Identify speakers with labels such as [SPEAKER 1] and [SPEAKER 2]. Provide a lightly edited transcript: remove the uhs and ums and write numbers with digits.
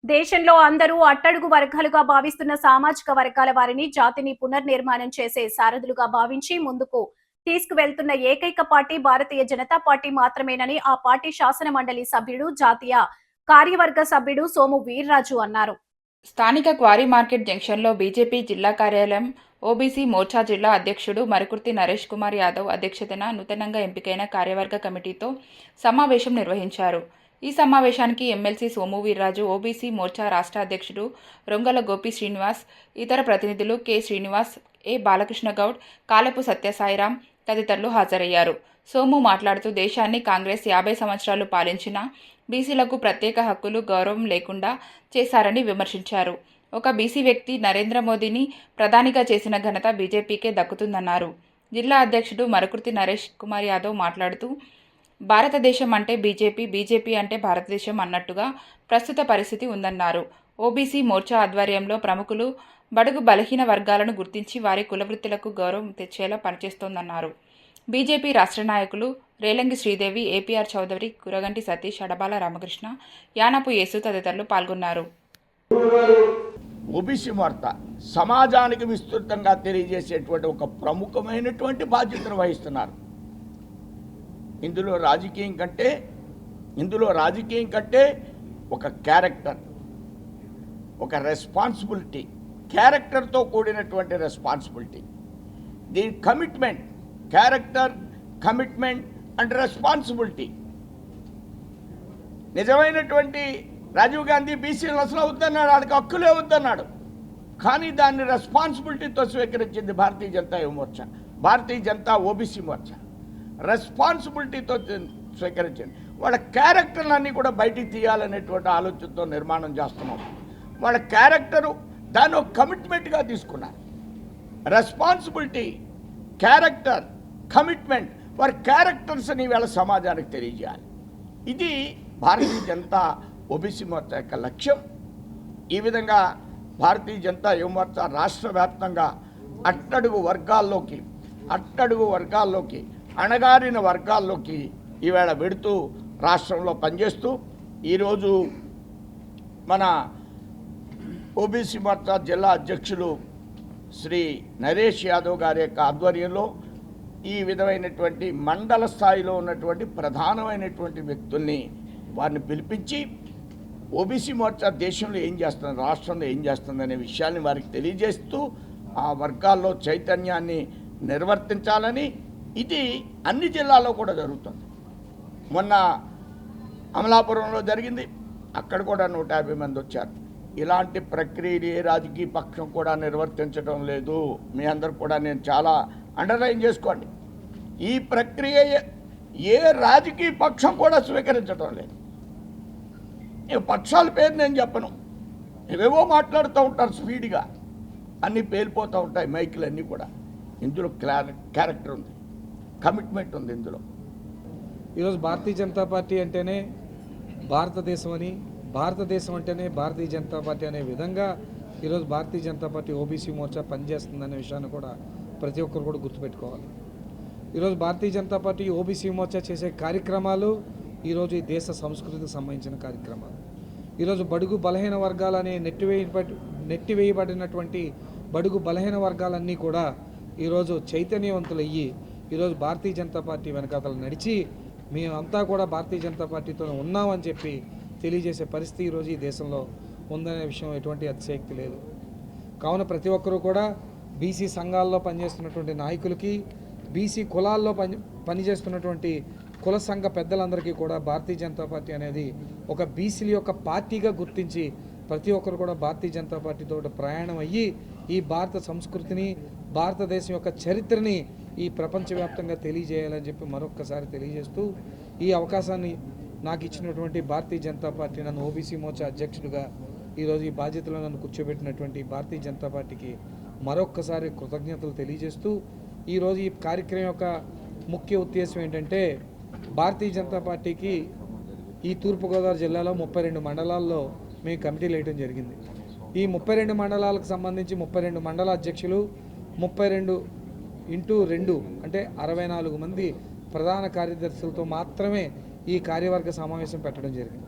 [SPEAKER 1] దేశంలో అందరూ అట్టడుగు వర్గాలుగా భావిస్తున్న సామాజిక వర్గాల వారిని జాతిని పునర్నిర్మాణం చేసే సారథులుగా భావించి ముందుకు తీసుకువెళ్తున్న ఏకైక పార్టీ భారతీయ జనతా పార్టీ మాత్రమేనని ఆ పార్టీ శాసన మండలి సభ్యుడు జాతీయ కార్యవర్గ సభ్యుడు సోము వీర్రాజు అన్నారు.
[SPEAKER 2] స్థానిక క్వారీ మార్కెట్ జంక్షన్లో బీజేపీ జిల్లా కార్యాలయం ఓబీసీ మోర్చా జిల్లా అధ్యక్షుడు మరుకుర్తి నరేష్ కుమార్ యాదవ్ అధ్యక్షతన నూతనంగా ఎంపికైన కార్యవర్గ కమిటీతో సమావేశం నిర్వహించారు. ఈ సమావేశానికి ఎమ్మెల్సీ సోము వీర్రాజు, ఓబీసీ మోర్చా రాష్ట్ర అధ్యక్షుడు రొంగల గోపి శ్రీనివాస్, ఇతర ప్రతినిధులు కె శ్రీనివాస్, ఏ బాలకృష్ణ గౌడ్, కాలపు సత్యసాయిరాం తదితరులు హాజరయ్యారు. సోము మాట్లాడుతూ దేశాన్ని కాంగ్రెస్ 50 సంవత్సరాలు పాలించినా బీసీలకు ప్రత్యేక హక్కులు, గౌరవం లేకుండా చేశారని విమర్శించారు. ఒక బీసీ వ్యక్తి నరేంద్ర మోదీని ప్రధానిగా చేసిన ఘనత బీజేపీకే దక్కుతుందన్నారు. జిల్లా అధ్యక్షుడు మరుకుర్తి నరేష్ కుమార్ యాదవ్ మాట్లాడుతూ భారతదేశం అంటే బీజేపీ, బీజేపీ అంటే భారతదేశం అన్నట్టుగా ప్రస్తుత పరిస్థితి ఉందన్నారు. ఓబీసీ మోర్చా ఆధ్వర్యంలో ప్రముఖులు బడుగు బలహీన వర్గాలను గుర్తించి వారి కులవృత్తులకు గౌరవం తెచ్చేలా పనిచేస్తోందన్నారు. బీజేపీ రాష్ట్ర నాయకులు రేలంగి శ్రీదేవి, ఏపీఆర్ చౌదరి, కురగంటి సతీష్, అడబాల రామకృష్ణ, యానపు యేసు తదితరులు పాల్గొన్నారు.
[SPEAKER 3] ఓబీసీ వార్త సమాజానికి విస్తృతంగా తెలియజేసేటువంటి ఒక ప్రముఖమైనటువంటి బాధ్యతను వహిస్తున్నారు. ఇందులో రాజకీయం కంటే ఒక క్యారెక్టర్, ఒక రెస్పాన్సిబిలిటీ, క్యారెక్టర్తో కూడినటువంటి రెస్పాన్సిబిలిటీ, దీని commitment, character, commitment and responsibility. నిజమైనటువంటి రాజీవ్ గాంధీ బీసీలు అసలు వద్దన్నాడు, వాడికి హక్కులే వద్దన్నాడు. కానీ దాన్ని రెస్పాన్సిబిలిటీతో స్వీకరించింది భారతీయ జనతా మోర్చా, భారతీయ జనతా ఓబీసీ మోర్చా రెస్పాన్సిబిలిటీతో స్వీకరించింది. వాళ్ళ క్యారెక్టర్లన్నీ కూడా బయటికి తీయాలనేటువంటి ఆలోచనతో నిర్మాణం చేస్తున్నాం. వాళ్ళ క్యారెక్టరు దాన్ని ఒక కమిట్మెంట్గా తీసుకున్నారు. రెస్పాన్సిబిలిటీ, క్యారెక్టర్, కమిట్మెంట్, వారి క్యారెక్టర్స్ని వీళ్ళ సమాజానికి తెలియజేయాలి. ఇది భారతీయ జనతా ఓబీసీ మోర్చా యొక్క లక్ష్యం. ఈ విధంగా భారతీయ జనతా యువమోర్చా రాష్ట్ర వ్యాప్తంగా అట్టడుగు వర్గాల్లోకి అణగారిన వర్గాల్లోకి ఈవేళ వెడుతూ రాష్ట్రంలో పనిచేస్తూ ఈరోజు మన ఓబీసీ మోర్చా జిల్లా అధ్యక్షులు శ్రీ నరేష్ యాదవ్ గారి యొక్క ఆధ్వర్యంలో ఈ విధమైనటువంటి మండల స్థాయిలో ఉన్నటువంటి ప్రధానమైనటువంటి వ్యక్తుల్ని వారిని పిలిపించి ఓబీసీ మోర్చా దేశంలో ఏం చేస్తుంది, రాష్ట్రంలో ఏం చేస్తుంది అనే విషయాన్ని వారికి తెలియజేస్తూ ఆ వర్గాల్లో చైతన్యాన్ని నిర్వర్తించాలని, ఇది అన్ని జిల్లాల్లో కూడా జరుగుతుంది. మొన్న అమలాపురంలో జరిగింది, అక్కడ కూడా 150 మంది వచ్చారు. ఇలాంటి ప్రక్రియలు ఏ రాజకీయ పక్షం కూడా నిర్వర్తించడం లేదు. మీ అందరు కూడా నేను చాలా అండర్లైన్ చేసుకోండి. ఈ ప్రక్రియ ఏ రాజకీయ పక్షం కూడా స్వీకరించడం లేదు. పక్షాల పేరు నేను చెప్పను, ఏవేవో మాట్లాడుతూ ఉంటారు స్పీడ్గా, అన్నీ పేలిపోతూ ఉంటాయి మైకులన్నీ కూడా. ఇందులో క్యారెక్టర్ ఉంది, కమిట్మెంట్ ఉంది. ఇందులో
[SPEAKER 4] ఈరోజు భారతీయ జనతా పార్టీ అంటేనే భారతదేశం అని, భారతదేశం అంటేనే భారతీయ జనతా పార్టీ అనే విధంగా ఈరోజు భారతీయ జనతా పార్టీ ఓబీసీ మోర్చా పనిచేస్తుందనే విషయాన్ని కూడా ప్రతి ఒక్కరు కూడా గుర్తుపెట్టుకోవాలి. ఈరోజు భారతీయ జనతా పార్టీ ఓబీసీ మోర్చా చేసే కార్యక్రమాలు ఈరోజు ఈ దేశ సంస్కృతికి సంబంధించిన కార్యక్రమాలు. ఈరోజు బడుగు బలహీన వర్గాలనే నెట్టివేయబడినటువంటి బడుగు బలహీన వర్గాలన్నీ కూడా ఈరోజు చైతన్యవంతులయ్యి ఈరోజు భారతీయ జనతా పార్టీ వెనకాతలు నడిచి మేమంతా కూడా భారతీయ జనతా పార్టీతో ఉన్నామని చెప్పి తెలియజేసే పరిస్థితి ఈరోజు ఈ దేశంలో ఉందనే విషయం ఎటువంటి అతిశయోక్తి లేదు. కావున ప్రతి ఒక్కరూ కూడా బీసీ సంఘాల్లో పనిచేస్తున్నటువంటి నాయకులకి, బీసీ కులాల్లో పనిచేస్తున్నటువంటి కుల సంఘ పెద్దలందరికీ కూడా భారతీయ జనతా పార్టీ అనేది ఒక బీసీల యొక్క పార్టీగా గుర్తించి ప్రతి ఒక్కరు కూడా భారతీయ జనతా పార్టీతో ప్రయాణం అయ్యి ఈ భారత సంస్కృతిని, భారతదేశం యొక్క చరిత్రని ఈ ప్రపంచవ్యాప్తంగా తెలియజేయాలని చెప్పి మరొక్కసారి తెలియజేస్తూ ఈ అవకాశాన్ని నాకు ఇచ్చినటువంటి భారతీయ జనతా పార్టీ, నన్ను ఓబీసీ మోర్చా అధ్యక్షుడిగా ఈరోజు ఈ బాధ్యతలో నన్ను కూర్చోబెట్టినటువంటి భారతీయ జనతా పార్టీకి మరొక్కసారి కృతజ్ఞతలు తెలియజేస్తూ ఈరోజు ఈ కార్యక్రమం యొక్క ముఖ్య ఉద్దేశం ఏంటంటే భారతీయ జనతా పార్టీకి ఈ తూర్పుగోదావరి జిల్లాలో 32 మండలాల్లో మేము కమిటీలు వేయడం జరిగింది. ఈ 32 మండలాలకు సంబంధించి 32 మండల అధ్యక్షులు, 32x2 అంటే 64 మంది ప్రధాన కార్యదర్శులతో మాత్రమే ఈ కార్యవర్గ సమావేశం పెట్టడం జరిగింది.